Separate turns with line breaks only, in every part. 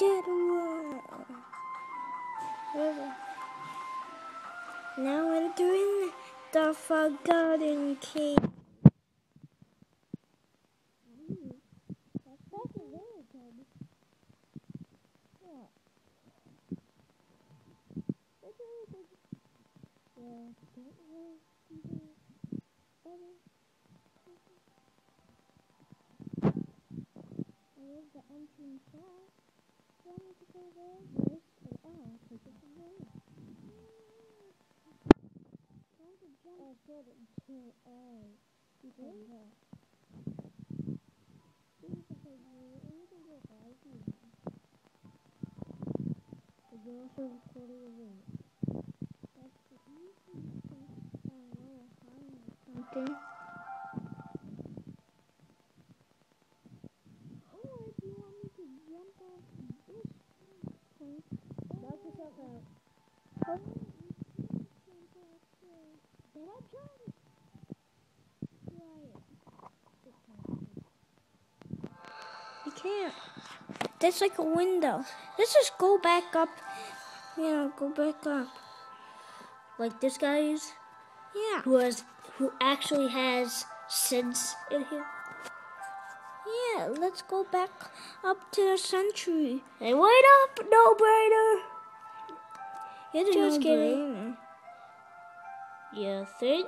get away. Now entering the forgotten cave. The entrance now. Want me to go there? Yes, and I'll take it from there. Trying to jump. Oh, good. You can go. You can go right here. There's also a quarter of it. That's the easiest thing. Something. Knock yourself out. Did I jump? You can't. That's like a window. Let's just go back up. Yeah, go back up.
Like this guy is?
Yeah.
Who actually has sense in him?
Yeah, let's go back up to the century.
Hey, wait up! No brainer!
It's
Just kidding.
No-brainer.
You think?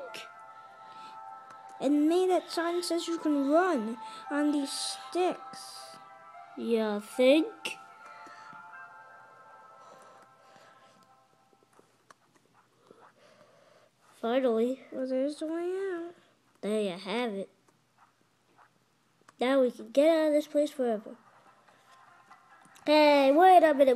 And me, that sign says you can run on these sticks.
You think? Finally.
Well, there's the way out.
There you have it. Now we can get out of this place forever. Hey, wait a minute.